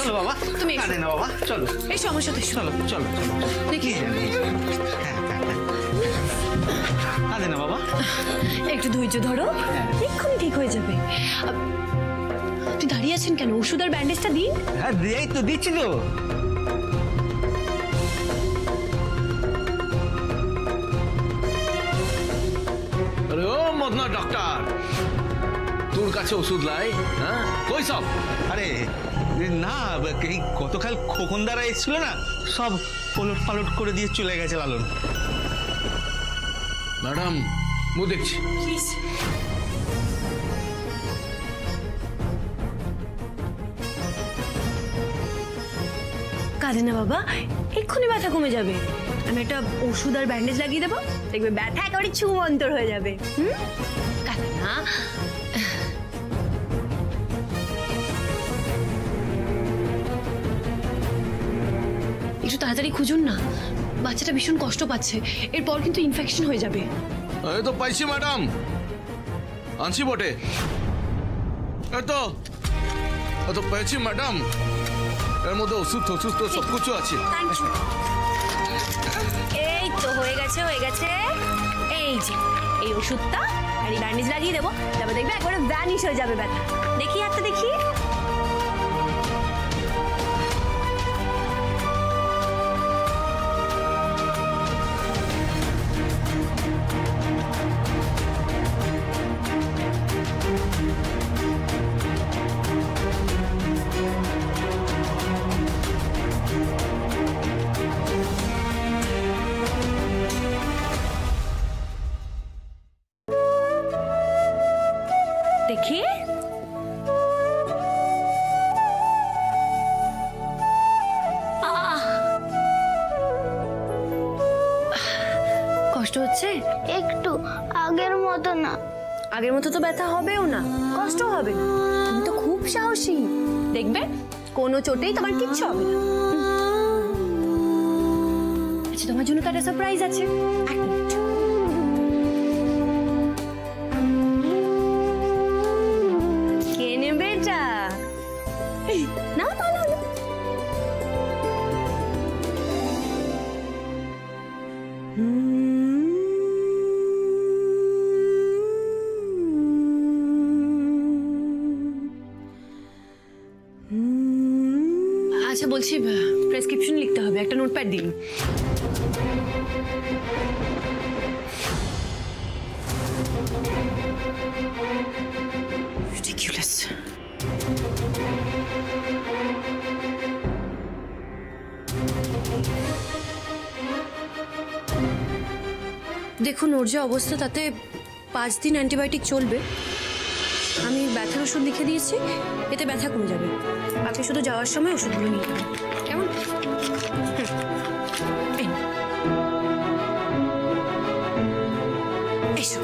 চলো বাবা, তুমি কাঁদে না বাবা, চলো এই সমস্যা তো চলো চলো চলো দেখি কাঁদে না বাবা, একটু ধৈর্য ধরো, এক্ষুনি ঠিক হয়ে যাবে। আপনি দাঁড়িয়ে আছেন কেন? ওষুধ আর ব্যান্ডেজটা দিন। হ্যাঁ এই তো দিচ্ছি তো। আরে ও মদনা ডক্টর, তোর কাছে ওষুধ লাই? হ্যাঁ কই সব? আরে না, এই গতকাল খোকনদারা এসেছিল না, সব পলট পালট করে দিয়ে চলে গেছে লালন। ম্যাডাম মু দেখছি। কাঁদে না বাবা, এক্ষুনি ব্যথা কমে যাবে। আমি একটা ওষুধ আর ব্যান্ডেজ লাগিয়ে দেবো, দেখবে ব্যথা একেবারে ছুমন্তর হয়ে যাবে। কাঁদে না। একটু তাড়াতাড়ি খুঁজুন না, বাচ্চাটা ভীষণ কষ্ট পাচ্ছে, এরপর কিন্তু ইনফেকশন হয়ে যাবে। এই তো পাইছি ম্যাডাম, আনছি বটে। এই তো পেয়েছি ম্যাডাম, এর মধ্যে ওষুধ তো সব কিছু আছে। এই তো হয়ে গেছে হয়ে গেছে। এই যে এই ওষুধটা আর এই ব্যান্ডেজ লাগিয়ে দেবো, তারপর দেখবে একবারে ভ্যানিশ হয়ে যাবে ব্যথা। দেখি হাতটা দেখি। দেখি কষ্ট হচ্ছে একটু, আগের মতো না। আগের মতো তো ব্যথা হবেও না, কষ্ট হবে না। তুমি তো খুব সাহসী, দেখবে কোনো চোটেই তোমার কিচ্ছু হবে না। আচ্ছা তোমার জন্য তো একটা সারপ্রাইজ আছে। এক মিনিট। কে নেবে এটা? নাও নাও নাও। আচ্ছা বলছি, প্রেসক্রিপশন লিখতে হবে, একটা নোটপ্যাড দিন। Ridiculous. দেখুন ওর যে অবস্থা, তাতে 5 দিন অ্যান্টিবায়োটিক চলবে। আমি ব্যথার ওষুধ লিখে দিয়েছি, এতে ব্যথা কমে যাবে। আপনি শুধু যাওয়ার সময় ওষুধগুলো নিয়ে নেবেন, কেমন? এসো।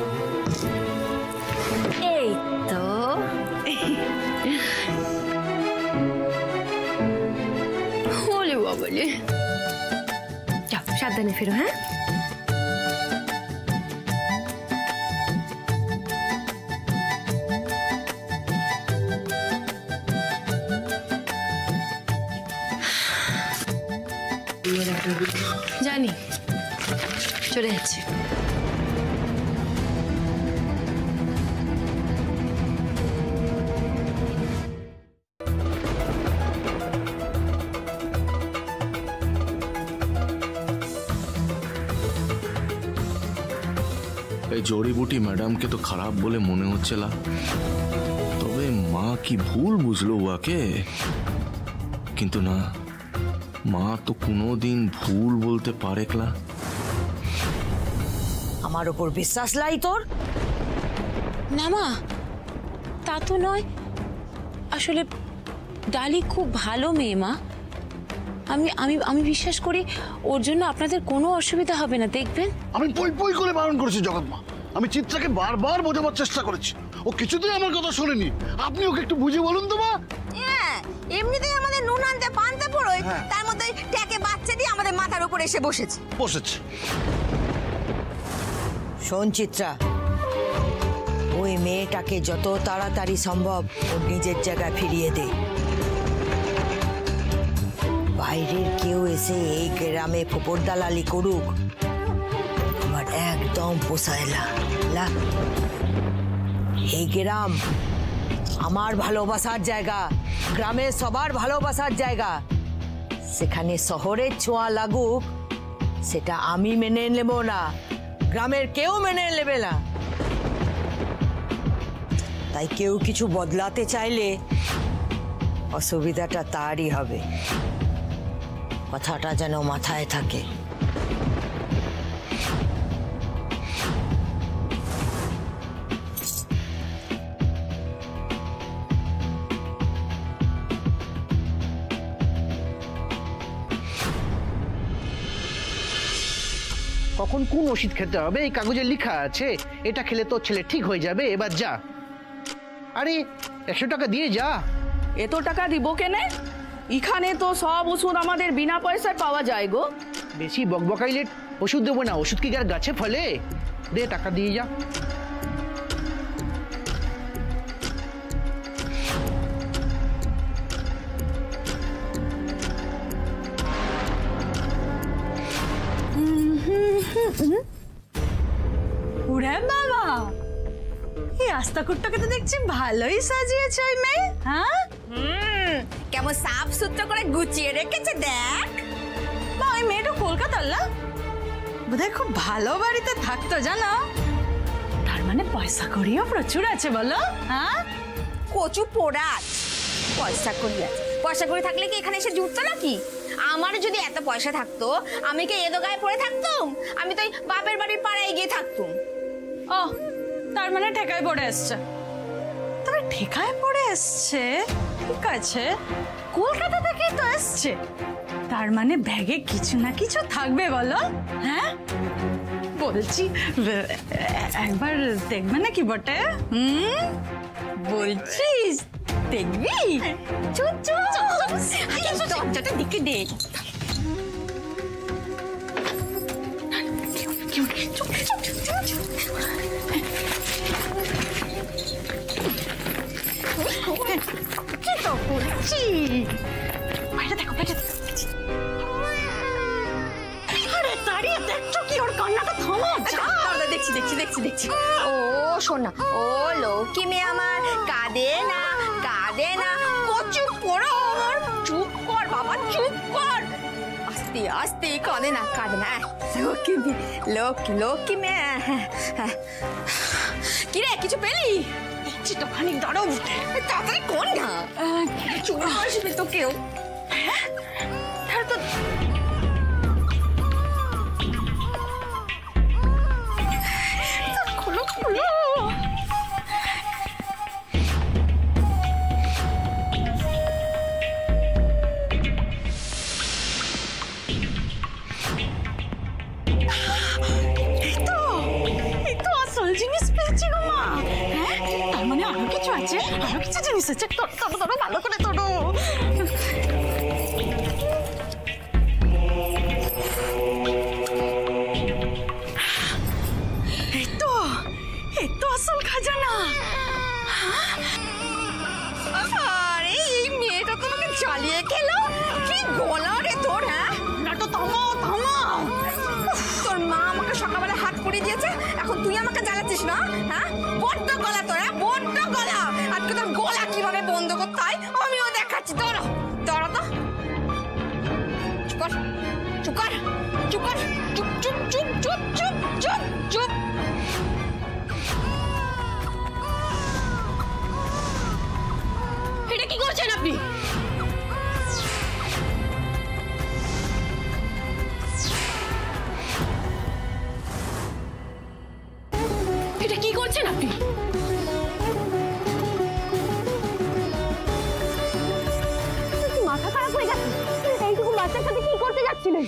এই তো হলে বাবলে, যাও সাবধানে ফেরো। হ্যাঁ জানি, চলে যাচ্ছে। এই জড়িবুটি ম্যাডামকে তো খারাপ বলে মনে হচ্ছে না, তবে মা কি ভুল বুঝলো ওকে? কিন্তু না, মা তো কোনোদিন ভুল বলতে পারে না। আমার উপর বিশ্বাস লাই তোর? না মা, তা তো নয়। আসলে ডালি খুব ভালো মেয়ে মা। আমি আমি আমি বিশ্বাস করি ওর জন্য আপনাদের কোনো অসুবিধা হবে না, দেখবেন। আমি পই পই করে বারণ করেছি জগৎমা, আমি চিত্রাকে বারবার বোঝাবার চেষ্টা করেছি, ও কিছুতেই আমার কথা শোনেনি। আপনি ওকে একটু বুঝিয়ে বলুন তো মা। হ্যাঁ, এমনিতেই আমাদের নুন আনতে পান্তা পড়োয়, তার মধ্যে ট্যাকে বাচ্চা দিয়ে আমাদের মাথার উপর এসে বসেছে। শোন চিত্রা, ওই মেয়েটাকে যত তাড়াতাড়ি সম্ভব ওর নিজের জায়গায় ফিরিয়ে দে। বাইরের কেউ এসে এই গ্রামে ফোপর দালালি করুক আমার একদম পোষায় না। এই গ্রাম আমার ভালোবাসার জায়গা, গ্রামের সবার ভালোবাসার জায়গা। সেখানে শহরের ছোঁয়া লাগুক সেটা আমি মেনে নেব না, গ্রামের কেউ মেনে নেবে না। তাই কেউ কিছু বদলাতে চাইলে অসুবিধাটা তারই হবে, কথাটা যেন মাথায় থাকে। কখন কোন ওষুধ খেতে হবে এই কাগজে লেখা আছে। এটা খেলে তোর ছেলে ঠিক হয়ে যাবে, এবার যা। আরে 100 টাকা দিয়ে যা। এত টাকা দিব কেনে? এখানে তো সব ওষুধ আমাদের বিনা পয়সায় পাওয়া যায় গো। বেশি বকবকাইলে ওষুধ দেবো না, ওষুধ কি গাছে ফলে? দে টাকা দিয়ে যা। ওরে বাবা, এই আস্তাকুটটাকে তো দেখছি ভালোই সাজিয়েছে ওই মেয়ে। হ্যাঁ, কেমন সাফ সুতরা করে গুছিয়ে রেখেছে দেখ। বা ওই মেয়েটা কলকাতার না, বোধহয় খুব ভালো বাড়িতে থাকতো জানো। তার মানে পয়সা করিও প্রচুর আছে বলো। হ্যাঁ, কচু পোড়াত পয়সা করি আছে। পয়সা করে থাকলে কি এখানে এসে জুটতো নাকি? আমার যদি এত পয়সা থাকতো আমি কি এদো গায়ে পড়ে থাকতুম? আমি তো বাপের বাড়ির পাড়ায় গিয়ে থাকতুম। ও তার মানে ঠেকায় পড়ে এসছে। তবে ঠেকায় পড়ে এসছে ঠিক আছে, কলকাতা থেকেই তো এসছে, তার মানে ব্যাগে কিছু না কিছু থাকবে বলো। হ্যাঁ বলছি একবার দেখবে নাকি বটে? বলছিস দেখবি? দরজাটা দিকে দে। বাইরে দেখো, বাইরে আরে দাঁড়িয়ে দেখছো কি? ওর কান্নাটা থামো। দেখছি দেখছি দেখছি দেখছি। ও শোনা, ও লক্ষ্মী মেয়ে আমার, কাঁদে না কাঁদে না, কচু পোড়া আমার। চুপ কর বাবা, চুপ কর। আস্তে আস্তে, কাঁদে না কাঁদে না। লক্ষ্মী মেয়ে, লক্ষ্মী লক্ষ্মী মেয়ে। কিরে কিছু পেলি? দেখছি তো, খানিক দাঁড়াও, তাড়াতাড়ি কর না, চলে আসবে তো কেউ। হ্যাঁ তো খোলো খোলো। এই তো আসল জিনিস পেয়েছি গো মা। হ্যাঁ তার মানে আরো কিছু আছে, আরো কিছু জিনিস আছে। তোড়ো তোড়ো ভালো করে তোড়ো। এই তো আসল খাজানা। আরে এই মেয়েটা তোমাকে জ্বালিয়ে খেলো। কি গলা রে তোর? হ্যাঁ নাটো থামো থামো। তোর মা আমাকে সকালবেলা হাত পুড়িয়ে দিয়েছে, এখন তুই আমাকে জ্বালাচ্ছিস না? হ্যাঁ বড্ড গলা তোর, হ্যাঁ বড্ড গলা। আজকে তোর গলা কিভাবে বন্ধ করতে হয় আমিও দেখাচ্ছি। তোরা তোরা তো চুপ কর, চুপ কর, চুপ কর, চুপ চুপ চুপ চুপ চুপ চুপ চুপ। এটা কি করছেন আপনি? এটা কি করছেন আপনি? মাথা খারাপ হয়ে গেছে। এইটুকু বাচ্চার সাথে কি করতে যাচ্ছিলেন?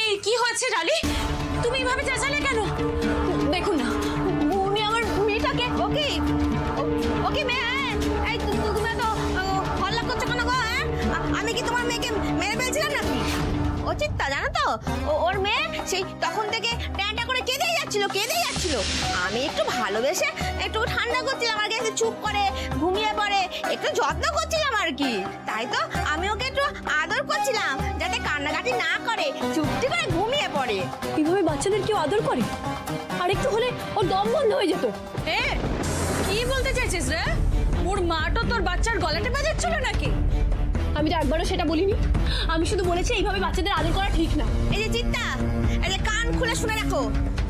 এই কি হচ্ছে ডালি? তুমি এভাবে চেঁচালে কেন? দেখুন না, উনি আমার মেয়েটাকে। ওকে ওকে মেয়ে, এই তুমি তো হল্লা করছো কেন গো? হ্যাঁ আমি কি তোমার মেয়েকে মেরে ফেলছিলাম নাকি? ও চিত্তা জানো তো, ওর মেয়ে সেই তখন থেকে ট্যাঁটা করে কেঁদে যাচ্ছিল। আমি একটু ভালোবেসে একটু ঠান্ডা করছিলাম আর কি, চুপ করে ঘুমিয়ে পড়ে একটু যত্ন করছিলাম আর কি। তাই তো আমি ওকে একটু আদর করছিলাম যাতে কান্নাকাটি না করে, চুপটি করে ঘুমিয়ে পড়ে। কিভাবে বাচ্চাদের কেউ আদর করে? আর একটু হলে ওর দম বন্ধ হয়ে যেত। কি বলতে চাইছিস রে? ওর মাটা তোর বাচ্চার গলাটা বাজাচ্ছিল নাকি? আমি তো একবারও সেটা বলিনি। আমি শুধু বলেছি এইভাবে বাচ্চাদের আদর করা ঠিক না। এই যে চিত্তা, এই যে কান খুলে শুনে রাখো,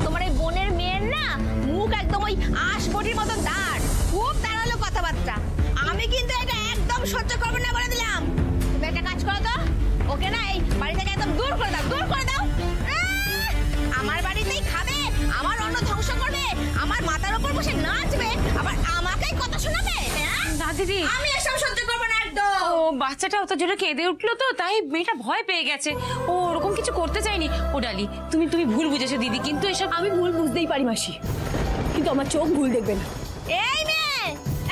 তোমার এই বোনের মেয়ের না মুখ একদম ওই আঁশবটির মতন দাঁড়, খুব দাঁড়ালো কথাবার্তা। আমি কিন্তু এটা একদম সহ্য করবো না বলে দিলাম। তুমি একটা কাজ করো তো, ওকে না এই বাড়ি থেকে একদম দূর করে দাও, দূর করে দাও। আমার বাড়িতেই খাবে, আমার অন্ন ধ্বংস করবে, আমার মাথার উপর বসে নাচবে, আবার আমাকেই কথা শোনাবে। না দিদি, আমি এসব সহ্য করবো না একদম। ও বাচ্চাটা অত জোরে কেঁদে উঠলো তো, তাই মেয়েটা ভয় পেয়ে গেছে। ও ওরকম কিছু করতে চায়নি। ও ডালি, তুমি ভুল বুঝেছো দিদি, কিন্তু এসব আমি ভুল বুঝতেই পারি মাসি, কিন্তু আমার চোখ ভুল দেখবে না। এই মেয়ে,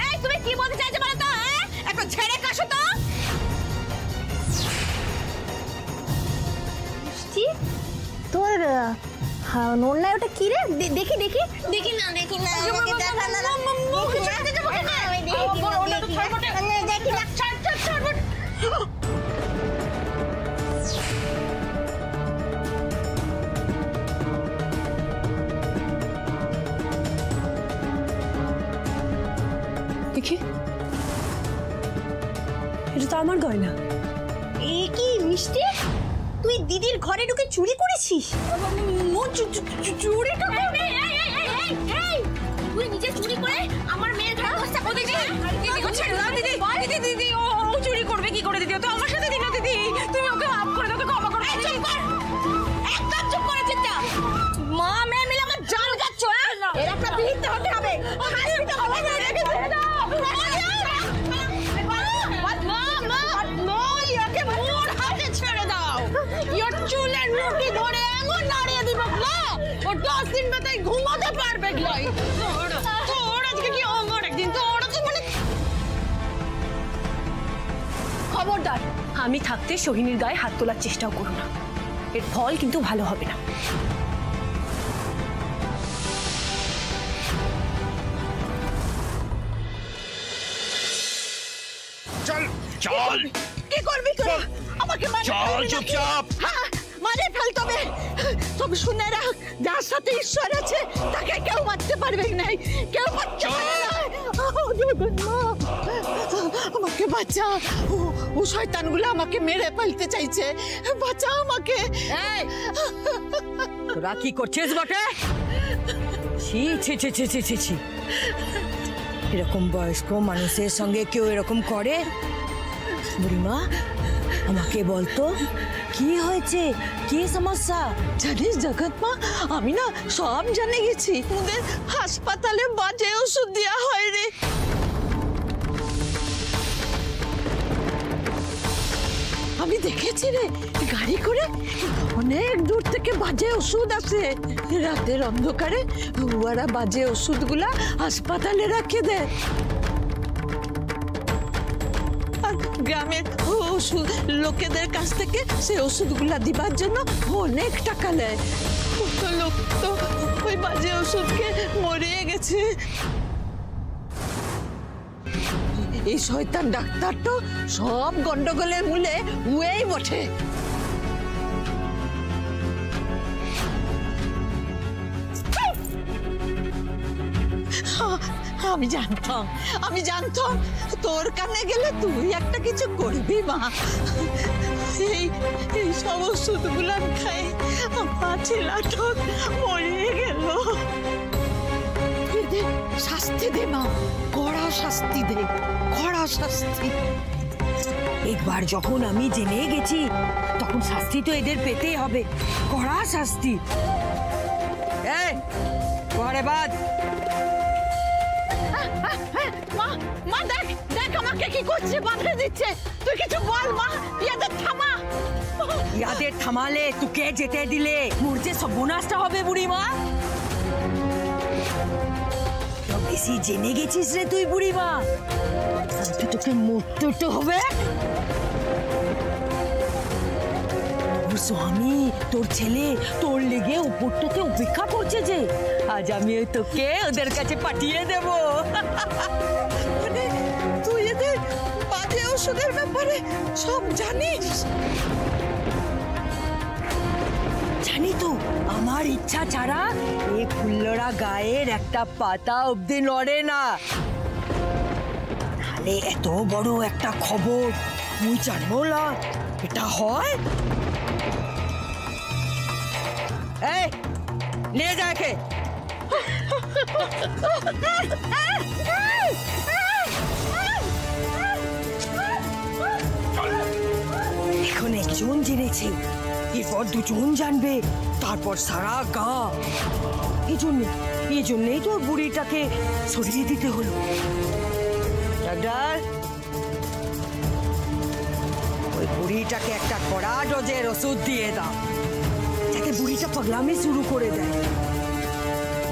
এই তুমি কি বলতে চাইছো বলো তো? একটু ছেড়ে কাশো তো। তোর নন্নায় ওটা কি রে? দেখি দেখি দেখি না, দেখি না, দেখা না, দেখি না, ছাড় ছাড় ছাড়। দেখি, এটা তো আমার গয়না। এ কি মিষ্টি, তুই দিদির ঘরে ঢুকে চুরি করেছিস? চুরি তুই নিজে চুরি করে আমার মেয়ের ঘরে বসে দিদি ও চুরি করবে কি করে? দিদি ও তো আমার সাথে দিল। দিদি তুমি ওকে মাফ করে দাও, ওকে ক্ষমা করে দাও। একদম চুপ করে চিন্তা। মা মেয়ে মিলে আমার জান গাচ্ছ। এর একটা বিহিত হতে হবে, শাস্তি হবে না। ছেড়ে দাও, ওর চুলের মুঠি ধরে এমন নাড়িয়ে দিব না, ও 10 দিন মাথায় ঘুমাতে পারবে না। তোর আজকে কি অঙ্গর একদিন, তোর তো মানে খবরদার, আমি থাকতে সোহিনীর গায়ে হাত তোলার চেষ্টাও করো না, এর ফল কিন্তু ভালো হবে না। চল চল, কি করবি তুই? আমাকে চল চুপচাপ। মারে ফেল তবে। তবে শুনে রাখ, যার সাথে ঈশ্বর আছে তাকে কেউ মারতে পারবে না, কেউ মারতে পারবে না। আমাকে বাঁচা, ও শয়তানগুলো আমাকে মেরে ফেলতে চাইছে, বাঁচা আমাকে। তোরা কি করছিস বটে? ছি ছি ছি ছি ছি ছি ছি, এরকম বয়স্ক মানুষের সঙ্গে কেউ এরকম করে? বুড়িমা, আমাকে বলতো কি হয়েছে, কি সমস্যা? জানিস জগৎ মা, আমি না সব জানে গেছি। ওদের হাসপাতালে বাজে ওষুধ দেওয়া হয় রে। আমি দেখেছি রে, গাড়ি করে অনেক দূর থেকে বাজে ওষুধ আসে। রাতের অন্ধকারে ওরা বাজে ওষুধগুলা হাসপাতালে রাখে দেয়। আর গ্রামের ওষুধ লোকেদের কাছ থেকে সে ওষুধগুলা দিবার জন্য অনেক টাকা নেয়। কত লোক তো ওই বাজে ওষুধকে মরিয়ে গেছে। এই শয়তান ডাক্তার তো সব গন্ডগোলের মূলে উয়েই বটে। আমি জানতাম তোর কানে গেলে তুই একটা কিছু করবি মা। এই সব ওষুধগুলো খাই আমার ছেলেটা মরে গেল। শাস্তি দে মা, কড়া শাস্তি দে, কড়া শাস্তি। একবার যখন আমি জেনে গেছি তখন শাস্তি তো এদের পেতেই হবে, কড়া শাস্তি। এই ঘরে বাদ। মা দেখ দেখ আমাকে কি করছে, বাঁধে দিচ্ছে। তুই কিছু বল মা, ইয়াদের থামা। ইয়াদের থামালে তোকে যেতে দিলে মোর যে সর্বনাশটা হবে বুড়িমা। বেশি জেনে গেছিস রে তুই বুড়িমা, তোকে মরতে তো হবে। তোর স্বামী তোর ছেলে তোর লেগে উপরটাতে অপেক্ষা করছে যে, আজ আমি তোকে ওদের কাছে পাঠিয়ে দেব। মানে তুই এদের বাজে ওষুধের ব্যাপারে সব জানিস? জানি তো, আমার ইচ্ছা ছাড়া এই ফুল্লরা গায়ের একটা পাতা অবধি নড়ে না। তাহলে এত বড় একটা খবর মুই জানবো না, এটা হয়? এই নিয়ে যা একে। এখন একজন জেনেছে, এরপর দুজন জানবে, তারপর সারা গা। এই জন্যই তো বুড়িটাকে সরিয়ে দিতে হলো। ডাক্তার, ওই বুড়িটাকে একটা কড়া ডোজের ওষুধ দিয়ে দাও, যাতে বুড়িটা পাগলামি শুরু করে দেয়।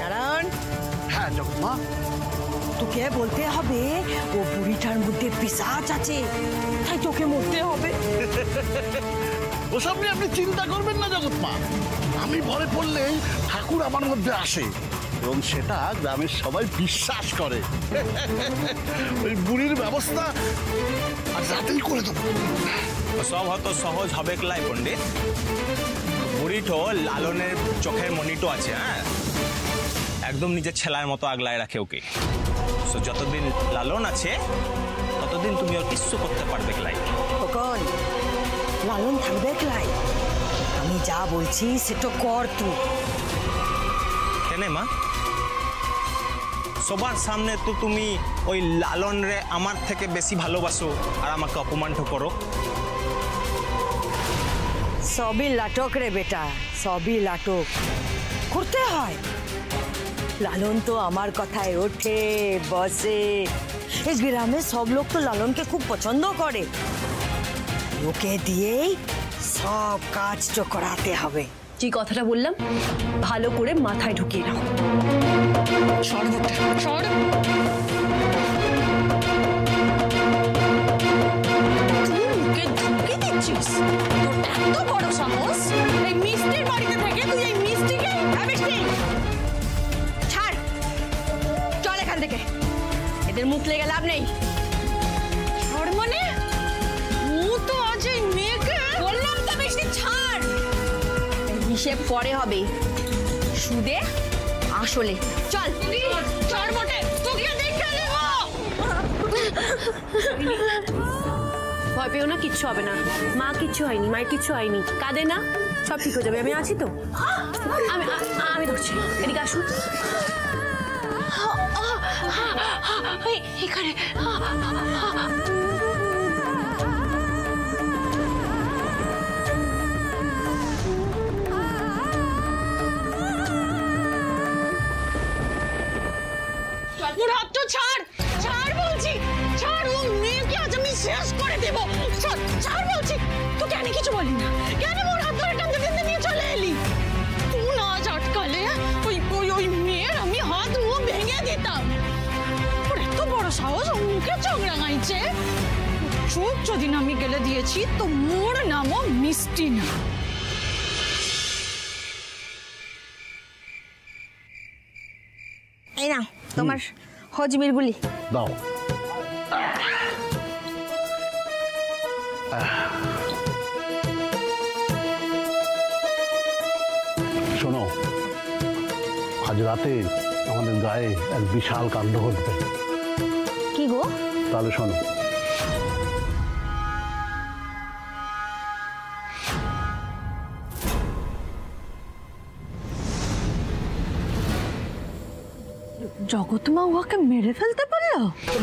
নারায়ণ। হ্যাঁ জগৎমা। তোকে বলতে হবে ও বুড়িটার মধ্যে পিশাচ আছে, তাই তোকে মরতে হবে। ওসব নিয়ে আপনি চিন্তা করবেন না জগৎমা, আমি ভরে পড়লেই ঠাকুর আমার মধ্যে আসে এবং সেটা গ্রামের সবাই বিশ্বাস করে। ওই বুড়ির ব্যবস্থা আজ রাতেই করে দেবো। সব হয়তো সহজ হবে লাই পণ্ডিত। বুড়িটো লালনের চোখের মনিটো আছে, হ্যাঁ, একদম নিজের ছেলার মতো আগলায় রাখে ওকে। তো যতদিন লালন আছে ততদিন তুমি ওর কিচ্ছু করতে পারবে লাই। কখন লালন থাকবে লাই? আমি যা বলছি সেটা কর তুই। কেন মা? সবার সামনে তো তুমি ওই লালন রে আমার থেকে বেশি ভালোবাসো আর আমাকে অপমান করো। সবই নাটক রে বেটা, সবই নাটক করতে হয়। লালন তো আমার কথায় ওঠে বসে, এই গ্রামে সব লোক তো লালনকে খুব পছন্দ করে। ওকে দিয়েই সব কাজ তো করাতে হবে। যে কথাটা বললাম ভালো করে মাথায় ঢুকিয়ে নাও। এত বড় সাহস এই মিষ্টির বাড়িতে থেকে তুই এই মিষ্টিকে ছাড়, চল এখান থেকে, এদের মুখ লেগে লাভ নেই। ছাড় মানে? ও তো আজ এই মেয়েকে বললাম তো মিষ্টি ছাড়। হিসেব পরে হবে, সুদে আসলে। চল ছাড় বটে, তোকে দেখে নেব। ভয় পেও না, কিচ্ছু হবে না। মা কিচ্ছু হয়নি, মায়ের কিচ্ছু হয়নি, কাঁদে না, সব ঠিক হয়ে যাবে। আমি আছি তো, আমি ধরছি। এদিকে আসুন। এখানে ওর হাত তো ছাড়, ছাড় বলছি, ছাড়। ও মেয়েকে আজ আমি শেষ করে দেব। ছাড় বলছি, তোকে আমি কিছু বলি না, কেন ওর হাত ধরে টানতে টানতে নিয়ে চলে এলি? তুই না আজ আটকালে ওই মেয়ের আমি হাত মুখ ভেঙে দিতাম। ওর এত বড় সাহস, ও মুখে চোখ রাঙাইছে। চোখ যদি না আমি গেলে দিয়েছি তো মোর নামও মিষ্টি না। এই না তোমার হজমির গুলি দাও। শোনো, আজ রাতে আমাদের গায়ে এক বিশাল কাণ্ড ঘটবে। কি গো? তাহলে শোনো। জগৎমা ওকে মেরে ফেলতে পারলো?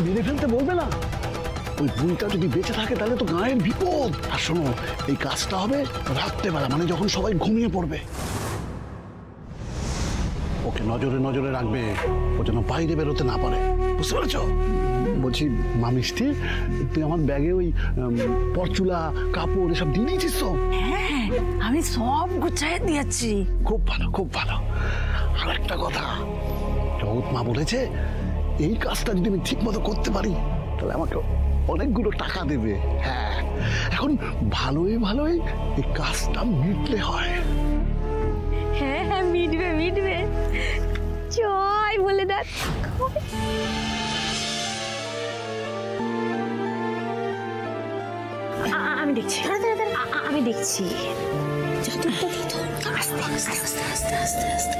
মেরে ফেলতে বলবে না, ওই বুড়িটা যদি বেঁচে থাকে তাহলে তো গায়ের বিপদ। আর শোনো, এই কাজটা হবে রাত্রেবেলা, মানে যখন সবাই ঘুমিয়ে পড়বে। ওকে নজরে নজরে রাখবে, ও যেন বাইরে বেরোতে না পারে, বুঝতে পেরেছ? বলছি মা মিষ্টি, তুই আমার ব্যাগে ওই পরচুলা কাপড় এসব দিয়ে দিয়েছিস তো? হ্যাঁ, আমি সব গুছিয়ে দিয়েছি। খুব ভালো, খুব ভালো। আর একটা কথা, জগৎ মা বলেছে এই কাজটা যদি আমি ঠিক মতো করতে পারি তাহলে আমাকে অনেকগুলো টাকা দেবে। হ্যাঁ, এখন ভালোই ভালোই এই কাজটা মিটলে হয়। হ্যাঁ হ্যাঁ, মিটবে মিটবে। দেখ আমি দেখছি, আমি দেখছি। আস্তে আস্তে আস্তে আস্তে আস্তে আস্তে।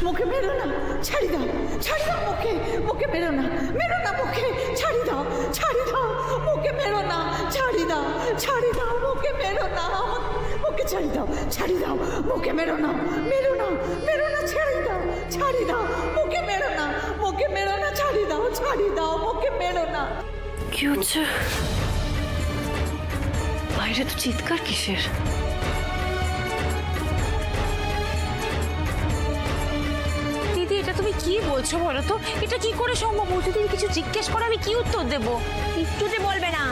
মুখে মেরো না, ছাড়ি দাও, ছাড়ি দাও মুখে, মুখে মেরো না, মেরো না মুখে, ছাড়ি দাও, ছাড়ি দাও, মুখে মেরো না, ছাড়ি দাও, ছাড়ি দাও, মুখে মেরো না, মুখে ছাড়ি দাও, ছাড়ি দাও, মুখে মেরো না, মেরো না, মেরো না, ছাড়ি দাও, ছাড়ি দাও, মুখে মেরো না, মুখে মেরো না, ছাড়ি দাও, ছাড়ি দাও, মুখে মেরো না। কি হচ্ছে বাইরে? তো চিৎকার কিসের? এটা তুমি কি বলছো বলো তো? এটা কি করে সম্ভব? ও যদি কিছু জিজ্ঞেস করে আমি কি উত্তর দেবো? কিচ্ছুতে বলবে না।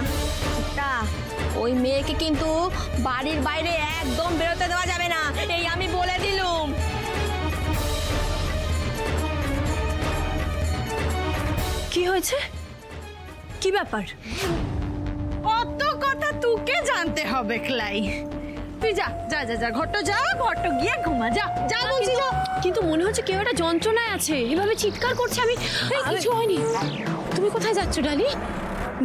ওই মেয়েকে কিন্তু বাড়ির বাইরে একদম বেরোতে দেওয়া যাবে না, এই আমি বলে দিলুম। কি হয়েছে? কি ব্যাপার? অত কথা তোকে জানতে হবে ক্লাই। তুই যা যা যা যা, ঘরটা যা, ঘরটা গিয়ে ঘুমা, যা যা বলছি যা। কিন্তু মনে হচ্ছে কেউ একটা যন্ত্রণায় আছে, এভাবে চিৎকার করছে। আমি কিছু হয়নি। তুমি কোথায় যাচ্ছ ডালি?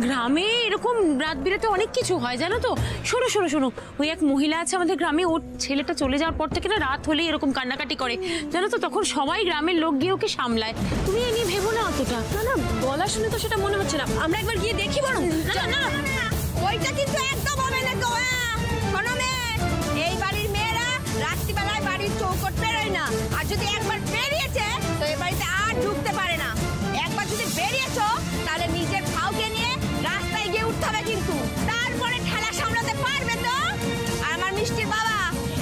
গ্রামে এরকম রাত বিরাতে অনেক কিছু হয় জানো তো। শোনো শোনো শোনো, ওই এক মহিলা আছে আমাদের গ্রামে, ওর ছেলেটা চলে যাওয়ার পর থেকে না রাত হলেই এরকম কান্নাকাটি করে জানো তো। তখন সবাই গ্রামের লোক গিয়ে ওকে সামলায়। তুমি এ নিয়ে ভেবো না অতটা। না না, গলা শুনে তো সেটা মনে হচ্ছে না। আমরা একবার গিয়ে দেখি বরং। না না ওইটা কিন্তু একদম হবে না তো। শোনো মেয়ে, এই বাড়ির মেয়েরা রাত্রিবেলায় বাড়ির চৌকট বেরোয় না, আর যদি একবার বেরিয়েছে তো এই বাড়িতে আর ঢুকতে পারে না। একবার যদি বেরিয়েছো তাহলে নিজের ফাউকে নিয়ে রাস্তায় গিয়ে উঠতে হবে কিন্তু, তারপরে ঠেলা সামলাতে পারবে তো। আর আমার মিষ্টির বাবা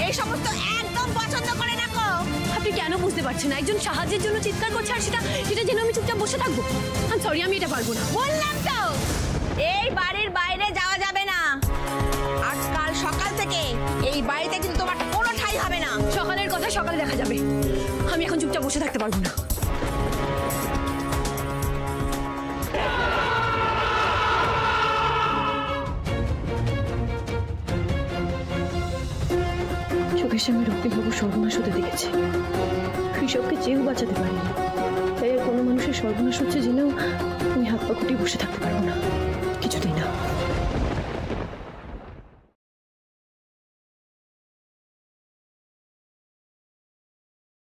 এই সমস্ত একদম পছন্দ করে না গো। আপনি কেন বুঝতে পারছেন? একজন সাহায্যের জন্য চিৎকার করছে আর সেটা যেন আমি চুপচাপ বসে থাকবো? সরি, আমি এটা পারবো না। বললাম তো এই বাড়ির বাইরে যাওয়া যাবে না। আজকাল সকাল থেকে এই বাড়িতে কিন্তু তোমার কোনো ঠাঁই হবে না। সকালের কথা সকালে দেখা যাবে, আমি এখন চুপচাপ বসে থাকতে পারবো না। চোখের সামনে রক্তিবাবু সর্বনাশ হতে দেখেছি। কৃষককে চেয়েও বাঁচাতে পারিনি, তাই আর কোনো মানুষের সর্বনাশ হচ্ছে জেনেও আমি হাত পা গুটিয়ে বসে থাকতে পারবো না, কিছুতেই না।